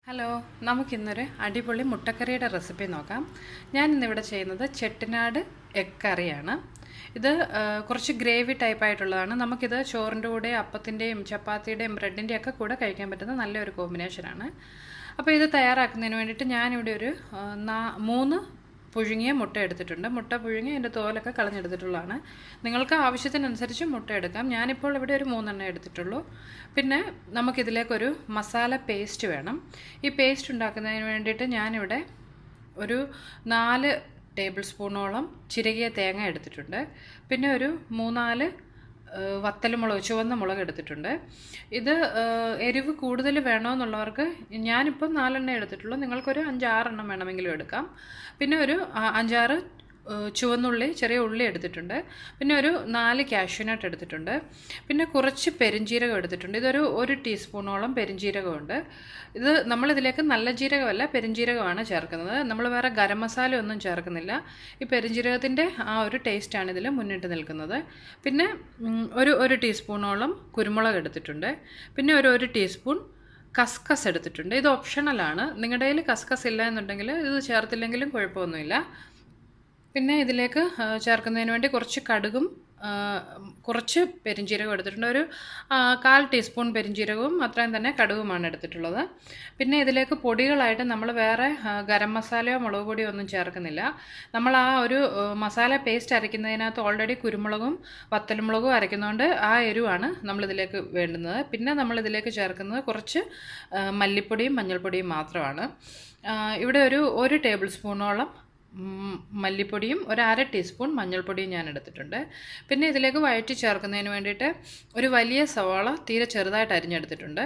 Hello, നമുക്കിന്നൊരു അടിപൊളി മുട്ടക്കറിയുടെ recipe നോക്കാം. ഞാനിന്നിവിടെ ചെയ്യുന്നത് ചെട്ടിനാട് എഗ് കറിയാണ്. ഇത് കുറച്ച് ഗ്രേവി ടൈപ്പായിട്ടുള്ളതാണ്. നമുക്കിത് ചോറിൻ്റെ കൂടെ അപ്പത്തിൻ്റെയും ചപ്പാത്തിയുടെയും ബ്രെഡിൻ്റെയും ഒക്കെ കൂടെ കഴിക്കാൻ പറ്റുന്ന നല്ലൊരു കോമ്പിനേഷനാണ്. അപ്പോൾ ഇത് തയ്യാറാക്കുന്നതിന് വേണ്ടിയിട്ട് ഞാനിവിടെ ഒരു 3 പുഴുങ്ങിയ മുട്ട എടുത്തിട്ടുണ്ട്. മുട്ട പുഴുങ്ങി അതിൻ്റെ തോലൊക്കെ കളഞ്ഞെടുത്തിട്ടുള്ളതാണ്. നിങ്ങൾക്ക് ആവശ്യത്തിനനുസരിച്ച് മുട്ട എടുക്കാം. ഞാനിപ്പോൾ ഇവിടെ ഒരു 3 എണ്ണം എടുത്തിട്ടുള്ളൂ. പിന്നെ നമുക്കിതിലേക്കൊരു മസാല പേസ്റ്റ് വേണം. ഈ പേസ്റ്റ് ഉണ്ടാക്കുന്നതിന് വേണ്ടിയിട്ട് ഞാനിവിടെ ഒരു 4 ടേബിൾ സ്പൂണോളം ചിരകിയ തേങ്ങ എടുത്തിട്ടുണ്ട്. പിന്നെ ഒരു 3-4 വത്തൽമുളക്, ചുവന്ന മുളക് എടുത്തിട്ടുണ്ട്. ഇത് എരിവ് കൂടുതൽ വേണമെന്നുള്ളവർക്ക് ഞാനിപ്പം 4 എണ്ണം എടുത്തിട്ടുള്ളൂ. നിങ്ങൾക്കൊരു 5-6 എണ്ണം വേണമെങ്കിലും എടുക്കാം. പിന്നെ ഒരു 5-6 ചുവന്നുള്ളി, ചെറിയ ഉള്ളി എടുത്തിട്ടുണ്ട്. പിന്നെ ഒരു 4 കാഷ്യൂനട്ട് എടുത്തിട്ടുണ്ട്. പിന്നെ കുറച്ച് പെരുംജീരകം എടുത്തിട്ടുണ്ട്. ഇതൊരു 1 ടീസ്പൂണോളം പെരുംജീരകമുണ്ട്. ഇത് നമ്മളിതിലേക്ക് നല്ല ജീരകമല്ല, പെരുംജീരകമാണ് ചേർക്കുന്നത്. നമ്മൾ വേറെ ഗരം മസാല ഒന്നും ചേർക്കുന്നില്ല. ഈ പെരുംജീരകത്തിൻ്റെ ആ ഒരു ടേസ്റ്റാണ് ഇതിൽ മുന്നിട്ട് നിൽക്കുന്നത്. പിന്നെ ഒരു ടീസ്പൂണോളം കുരുമുളക് എടുത്തിട്ടുണ്ട്. പിന്നെ ഒരു ടീസ്പൂൺ കസ്കസ് എടുത്തിട്ടുണ്ട്. ഇത് ഓപ്ഷണലാണ്. നിങ്ങളുടെ കയ്യിൽ കസ്കസ് ഇല്ല എന്നുണ്ടെങ്കിൽ ഇത് ചേർത്തില്ലെങ്കിലും കുഴപ്പമൊന്നുമില്ല. പിന്നെ ഇതിലേക്ക് ചേർക്കുന്നതിന് വേണ്ടി കുറച്ച് കടുകും കുറച്ച് പെരുംജീരകം എടുത്തിട്ടുണ്ട്. ഒരു 1/4 ടീസ്പൂൺ പെരുംജീരകവും അത്രയും തന്നെ കടുകുമാണ് എടുത്തിട്ടുള്ളത്. പിന്നെ ഇതിലേക്ക് പൊടികളായിട്ട് നമ്മൾ വേറെ ഗരം മസാലയോ മുളക് പൊടിയോ ഒന്നും ചേർക്കുന്നില്ല. നമ്മൾ ആ ഒരു മസാല പേസ്റ്റ് അരയ്ക്കുന്നതിനകത്ത് ഓൾറെഡി കുരുമുളകും വത്തൽമുളകും അരയ്ക്കുന്നതുകൊണ്ട് ആ എരിവാണ് നമ്മളിതിലേക്ക് വേണ്ടുന്നത്. പിന്നെ നമ്മളിതിലേക്ക് ചേർക്കുന്നത് കുറച്ച് മല്ലിപ്പൊടിയും മഞ്ഞൾപ്പൊടിയും മാത്രമാണ്. ഇവിടെ ഒരു ടേബിൾ സ്പൂണോളം മല്ലിപ്പൊടിയും 1/2 ടീസ്പൂൺ മഞ്ഞൾപ്പൊടിയും ഞാൻ എടുത്തിട്ടുണ്ട്. പിന്നെ ഇതിലേക്ക് വഴറ്റി ചേർക്കുന്നതിന് വേണ്ടിയിട്ട് ഒരു വലിയ സവാള തീരെ ചെറുതായിട്ട് അരിഞ്ഞെടുത്തിട്ടുണ്ട്.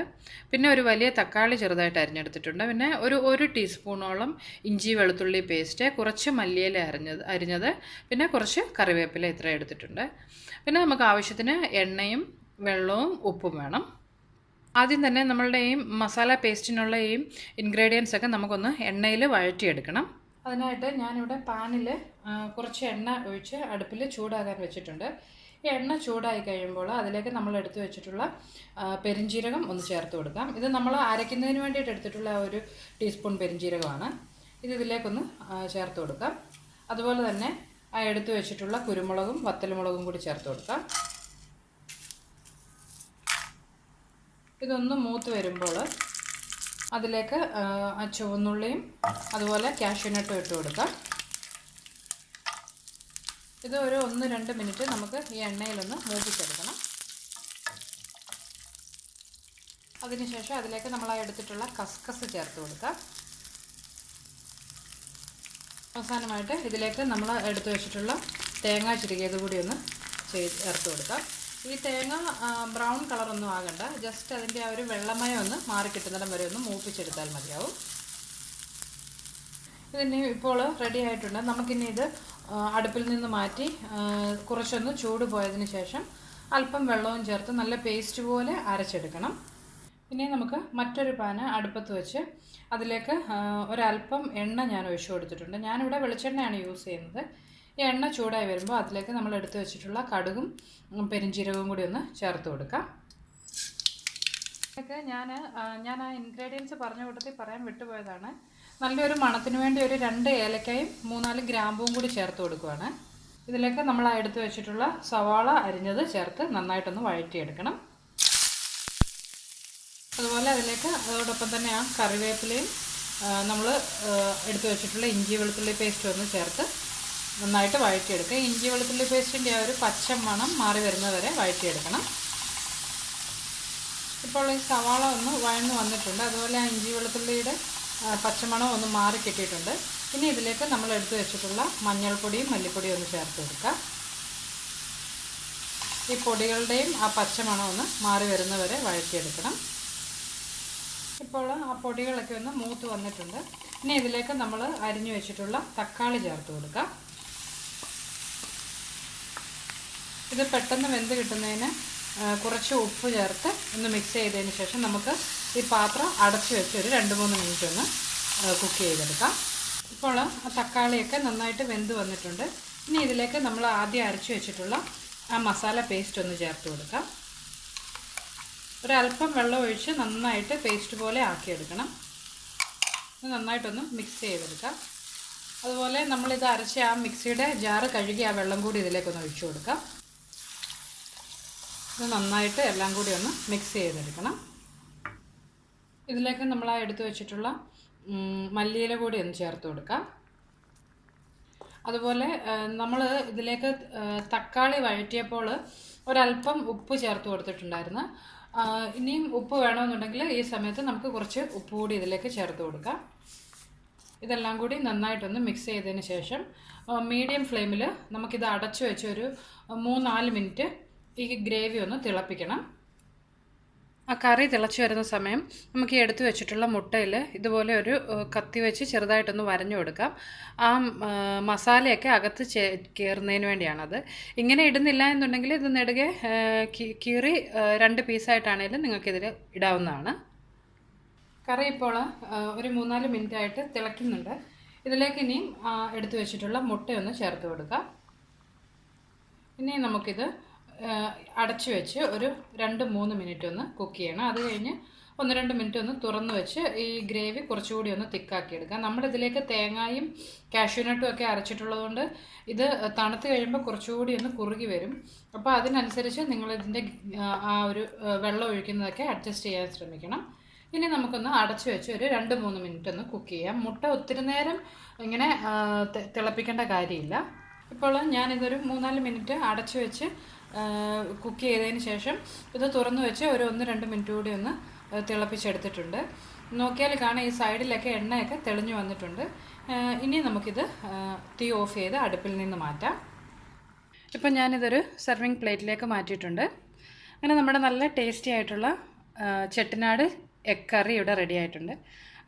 പിന്നെ ഒരു വലിയ തക്കാളി ചെറുതായിട്ട് അരിഞ്ഞെടുത്തിട്ടുണ്ട്. പിന്നെ ഒരു ടീസ്പൂണോളം ഇഞ്ചി വെളുത്തുള്ളി പേസ്റ്റ്, കുറച്ച് മല്ലിയില അരിഞ്ഞത്, പിന്നെ കുറച്ച് കറിവേപ്പില ഇത്ര എടുത്തിട്ടുണ്ട്. പിന്നെ നമുക്ക് ആവശ്യത്തിന് എണ്ണയും വെള്ളവും ഉപ്പും വേണം. ആദ്യം തന്നെ നമ്മളുടെ ഈ മസാല പേസ്റ്റിനുള്ള ഈ ഇൻഗ്രീഡിയൻസ് ഒക്കെ നമുക്കൊന്ന് എണ്ണയിൽ വഴറ്റിയെടുക്കണം. അതിനായിട്ട് ഞാനിവിടെ പാനിൽ കുറച്ച് എണ്ണ ഒഴിച്ച് അടുപ്പിൽ ചൂടാകാൻ വെച്ചിട്ടുണ്ട്. ഈ എണ്ണ ചൂടായി കഴിയുമ്പോൾ അതിലേക്ക് നമ്മൾ എടുത്തു വെച്ചിട്ടുള്ള പെരുംജീരകം ഒന്ന് ചേർത്ത് കൊടുക്കാം. ഇത് നമ്മൾ അരയ്ക്കുന്നതിന് വേണ്ടിയിട്ട് എടുത്തിട്ടുള്ള 1 ടീസ്പൂൺ പെരുംജീരകമാണ്. ഇതിലേക്കൊന്ന് ചേർത്ത് കൊടുക്കാം. അതുപോലെ തന്നെ ആ എടുത്തു വെച്ചിട്ടുള്ള കുരുമുളകും വത്തൽമുളകും കൂടി ചേർത്ത് കൊടുക്കാം. ഇതൊന്ന് മൂത്ത് വരുമ്പോൾ അതിലേക്ക് ചുവന്നുള്ളിയും അതുപോലെ കാഷ്യൂനട്ടും ഇട്ട് കൊടുക്കാം. ഇത് ഒരു 1-2 മിനിറ്റ് നമുക്ക് ഈ എണ്ണയിലൊന്ന് മൂപ്പിച്ചെടുക്കണം. അതിനുശേഷം അതിലേക്ക് നമ്മൾ എടുത്തിട്ടുള്ള കസ്കസ് ചേർത്ത് കൊടുക്കാം. അവസാനമായിട്ട് ഇതിലേക്ക് നമ്മൾ എടുത്തു വെച്ചിട്ടുള്ള തേങ്ങ ചിരകിയത് കൂടി ഒന്ന് ചേർത്ത് കൊടുക്കാം. ഈ തേങ്ങ ബ്രൗൺ കളറൊന്നും ആകണ്ട, ജസ്റ്റ് അതിൻ്റെ ആ ഒരു വെള്ളമയം ഒന്ന് മാറി കിട്ടുന്നിടം വരെ ഒന്ന് മൂപ്പിച്ചെടുത്താൽ മതിയാവും. ഇതിന് ഇപ്പോൾ റെഡി ആയിട്ടുണ്ട്. നമുക്കിനി ഇത് അടുപ്പിൽ നിന്ന് മാറ്റി കുറച്ചൊന്ന് ചൂട് പോയതിന് ശേഷം അല്പം വെള്ളവും ചേർത്ത് നല്ല പേസ്റ്റ് പോലെ അരച്ചെടുക്കണം. പിന്നെ നമുക്ക് മറ്റൊരു പാന് അടുപ്പത്ത് വെച്ച് അതിലേക്ക് ഒരല്പം എണ്ണ ഞാൻ ഒഴിച്ചു കൊടുത്തിട്ടുണ്ട്. ഞാനിവിടെ വെളിച്ചെണ്ണയാണ് യൂസ് ചെയ്യുന്നത്. ഈ എണ്ണ ചൂടായി വരുമ്പോൾ അതിലേക്ക് നമ്മൾ എടുത്തു വെച്ചിട്ടുള്ള കടുകും പെരുംജീരകവും കൂടി ഒന്ന് ചേർത്ത് കൊടുക്കാം. ഇതൊക്കെ ഞാൻ ആ ഇൻഗ്രീഡിയൻസ് പറഞ്ഞ കൂട്ടത്തിൽ പറയാൻ വിട്ടുപോയതാണ്. നല്ലൊരു മണത്തിന് വേണ്ടി ഒരു 2 ഏലക്കയും 3-4 ഗ്രാമ്പൂവും കൂടി ചേർത്ത് കൊടുക്കുകയാണ്. ഇതിലേക്ക് നമ്മൾ എടുത്തു വെച്ചിട്ടുള്ള സവാള അരിഞ്ഞത് ചേർത്ത് നന്നായിട്ടൊന്ന് വഴറ്റിയെടുക്കണം. അതുപോലെ അതിലേക്ക് അതോടൊപ്പം തന്നെ ആ കറിവേപ്പിലയും നമ്മൾ എടുത്തു വെച്ചിട്ടുള്ള ഇഞ്ചി വെളുത്തുള്ളി പേസ്റ്റും ഒന്ന് ചേർത്ത് നന്നായിട്ട് വഴറ്റിയെടുക്കുക. ഇഞ്ചി വെളുത്തുള്ളി പേസ്റ്റിൻ്റെ ആ ഒരു പച്ച മണം മാറി വരുന്നത് വരെ വഴറ്റിയെടുക്കണം. ഇപ്പോൾ ഈ സവാള ഒന്ന് വഴന്ന് വന്നിട്ടുണ്ട്. അതുപോലെ ആ ഇഞ്ചി വെളുത്തുള്ളിയുടെ പച്ചമണം ഒന്ന് മാറി കിട്ടിയിട്ടുണ്ട്. ഇനി ഇതിലേക്ക് നമ്മൾ എടുത്തു വെച്ചിട്ടുള്ള മഞ്ഞൾപ്പൊടിയും മല്ലിപ്പൊടിയും ഒന്ന് ചേർത്ത് കൊടുക്കുക. ഈ പൊടികളുടെയും ആ പച്ചമണം ഒന്ന് മാറി വരുന്നവരെ വഴറ്റിയെടുക്കണം. ഇപ്പോൾ ആ പൊടികളൊക്കെ ഒന്ന് മൂത്ത് വന്നിട്ടുണ്ട്. ഇനി ഇതിലേക്ക് നമ്മൾ അരിഞ്ഞു വെച്ചിട്ടുള്ള തക്കാളി ചേർത്ത് കൊടുക്കുക. ഇത് പെട്ടെന്ന് വെന്ത് കിട്ടുന്നതിന് കുറച്ച് ഉപ്പ് ചേർത്ത് ഒന്ന് മിക്സ് ചെയ്തതിന് ശേഷം നമുക്ക് ഈ പാത്രം അടച്ച് വെച്ച് ഒരു 2-3 മിനിറ്റ് ഒന്ന് കുക്ക് ചെയ്തെടുക്കാം. ഇപ്പോൾ ആ തക്കാളിയൊക്കെ നന്നായിട്ട് വെന്ത് വന്നിട്ടുണ്ട്. ഇനി ഇതിലേക്ക് നമ്മൾ ആദ്യം അരച്ച് വെച്ചിട്ടുള്ള ആ മസാല പേസ്റ്റ് ഒന്ന് ചേർത്ത് കൊടുക്കാം. ഒരല്പം വെള്ളം ഒഴിച്ച് നന്നായിട്ട് പേസ്റ്റ് പോലെ ആക്കിയെടുക്കണം. നന്നായിട്ടൊന്ന് മിക്സ് ചെയ്തെടുക്കാം. അതുപോലെ നമ്മളിത് അരച്ച ആ മിക്സിയുടെ ജാറ് കഴുകി ആ വെള്ളം കൂടി ഇതിലേക്കൊന്ന് ഒഴിച്ചു കൊടുക്കാം. ഇത് നന്നായിട്ട് എല്ലാം കൂടി ഒന്ന് മിക്സ് ചെയ്തെടുക്കണം. ഇതിലേക്ക് നമ്മൾ ആ എടുത്തു വെച്ചിട്ടുള്ള മല്ലിയില കൂടി ഒന്ന് ചേർത്ത് കൊടുക്കാം. അതുപോലെ നമ്മൾ ഇതിലേക്ക് തക്കാളി വഴറ്റിയപ്പോൾ ഒരല്പം ഉപ്പ് ചേർത്ത് കൊടുത്തിട്ടുണ്ടായിരുന്നു. ഇനിയും ഉപ്പ് വേണമെന്നുണ്ടെങ്കിൽ ഈ സമയത്ത് നമുക്ക് കുറച്ച് ഉപ്പ് കൂടി ഇതിലേക്ക് ചേർത്ത് കൊടുക്കാം. ഇതെല്ലാം കൂടി നന്നായിട്ടൊന്ന് മിക്സ് ചെയ്തതിന് ശേഷം മീഡിയം ഫ്ലെയിമിൽ നമുക്കിത് അടച്ചു വെച്ച് ഒരു 3-4 മിനിറ്റ് ഈ ഗ്രേവി ഒന്ന് തിളപ്പിക്കണം. ആ കറി തിളച്ച് വരുന്ന സമയം നമുക്ക് ഈ എടുത്തു വെച്ചിട്ടുള്ള മുട്ടയിൽ ഇതുപോലെ ഒരു കത്തി വെച്ച് ചെറുതായിട്ടൊന്ന് വരഞ്ഞു കൊടുക്കാം. ആ മസാലയൊക്കെ അകത്ത് കയറുന്നതിന് വേണ്ടിയാണത്. ഇങ്ങനെ ഇടുന്നില്ല എന്നുണ്ടെങ്കിൽ ഇത് നെടുകെ കീറി 2 പീസായിട്ടാണെങ്കിലും നിങ്ങൾക്കിതിൽ ഇടാവുന്നതാണ്. കറി ഇപ്പോൾ ഒരു 3-4 മിനിറ്റ് ആയിട്ട് തിളയ്ക്കുന്നുണ്ട്. ഇതിലേക്ക് ഇനിയും എടുത്തു വെച്ചിട്ടുള്ള മുട്ടയൊന്ന് ചേർത്ത് കൊടുക്കാം. ഇനി നമുക്കിത് അടച്ചു വെച്ച് ഒരു 2-3 മിനിറ്റ് ഒന്ന് കുക്ക് ചെയ്യണം. അത് കഴിഞ്ഞ് 1-2 മിനിറ്റ് ഒന്ന് തുറന്ന് വെച്ച് ഈ ഗ്രേവി കുറച്ചുകൂടി ഒന്ന് തിക്കാക്കി എടുക്കാം. നമ്മളിതിലേക്ക് തേങ്ങയും കാഷ്യൂനട്ടും ഒക്കെ അരച്ചിട്ടുള്ളതുകൊണ്ട് ഇത് തണുത്ത് കഴിയുമ്പോൾ കുറച്ചുകൂടി ഒന്ന് കുറുകി വരും. അപ്പോൾ അതിനനുസരിച്ച് നിങ്ങളിതിൻ്റെ ആ ഒരു വെള്ളം ഒഴിക്കുന്നതൊക്കെ അഡ്ജസ്റ്റ് ചെയ്യാൻ ശ്രമിക്കണം. ഇനി നമുക്കൊന്ന് അടച്ചു വെച്ച് ഒരു 2-3 മിനിറ്റ് ഒന്ന് കുക്ക് ചെയ്യാം. മുട്ട ഒത്തിരി നേരം ഇങ്ങനെ തിളപ്പിക്കേണ്ട കാര്യമില്ല. ഇപ്പോൾ ഞാനിതൊരു 3-4 മിനിറ്റ് അടച്ചു വെച്ച് കുക്ക് ചെയ്തതിന് ശേഷം ഇത് തുറന്ന് വെച്ച് ഒരു 1-2 മിനിറ്റ് കൂടി ഒന്ന് തിളപ്പിച്ചെടുത്തിട്ടുണ്ട്. നോക്കിയാൽ കാണാം ഈ സൈഡിലൊക്കെ എണ്ണയൊക്കെ തെളിഞ്ഞു വന്നിട്ടുണ്ട്. ഇനി നമുക്കിത് തീ ഓഫ് ചെയ്ത് അടുപ്പിൽ നിന്ന് മാറ്റാം. ഇപ്പം ഞാനിതൊരു സെർവിങ് പ്ലേറ്റിലേക്ക് മാറ്റിയിട്ടുണ്ട്. അങ്ങനെ നമ്മുടെ നല്ല ടേസ്റ്റി ആയിട്ടുള്ള ചെട്ടിനാട് എഗ് കറി ഇവിടെ റെഡി ആയിട്ടുണ്ട്.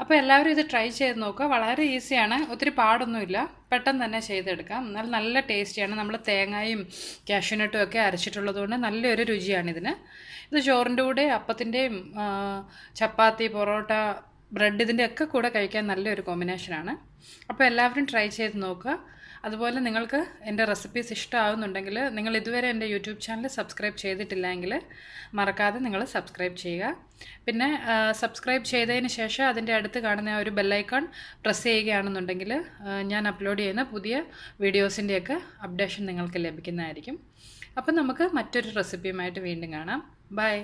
അപ്പോൾ എല്ലാവരും ഇത് ട്രൈ ചെയ്ത് നോക്കുക. വളരെ ഈസിയാണ്, ഒത്തിരി പാടൊന്നുമില്ല, പെട്ടെന്ന് തന്നെ ചെയ്തെടുക്കാം. എന്നാൽ നല്ല ടേസ്റ്റിയാണ്. നമ്മൾ തേങ്ങയും കാഷ്യൂനട്ടും ഒക്കെ അരച്ചിട്ടുള്ളതുകൊണ്ട് നല്ലൊരു രുചിയാണിതിന്. ഇത് ചോറിൻ്റെ കൂടെ അപ്പത്തിൻ്റെയും ചപ്പാത്തി, പൊറോട്ട, ബ്രെഡ് ഇതിൻ്റെ ഒക്കെ കൂടെ കഴിക്കാൻ നല്ലൊരു കോമ്പിനേഷനാണ്. അപ്പോൾ എല്ലാവരും ട്രൈ ചെയ്ത് നോക്കുക. അതുപോലെ നിങ്ങൾക്ക് എൻ്റെ റെസിപ്പീസ് ഇഷ്ടമാകുന്നുണ്ടെങ്കിൽ നിങ്ങൾ ഇതുവരെ എൻ്റെ യൂട്യൂബ് ചാനൽ സബ്സ്ക്രൈബ് ചെയ്തിട്ടില്ലെങ്കിൽ മറക്കാതെ നിങ്ങൾ സബ്സ്ക്രൈബ് ചെയ്യുക. പിന്നെ സബ്സ്ക്രൈബ് ചെയ്തതിന് ശേഷം അതിൻ്റെ അടുത്ത് കാണുന്ന ഒരു ബെല്ലൈക്കൺ പ്രസ് ചെയ്യുകയാണെന്നുണ്ടെങ്കിൽ ഞാൻ അപ്ലോഡ് ചെയ്യുന്ന പുതിയ വീഡിയോസിൻ്റെയൊക്കെ അപ്ഡേഷൻ നിങ്ങൾക്ക് ലഭിക്കുന്നതായിരിക്കും. അപ്പം നമുക്ക് മറ്റൊരു റെസിപ്പിയുമായിട്ട് വീണ്ടും കാണാം. ബൈ.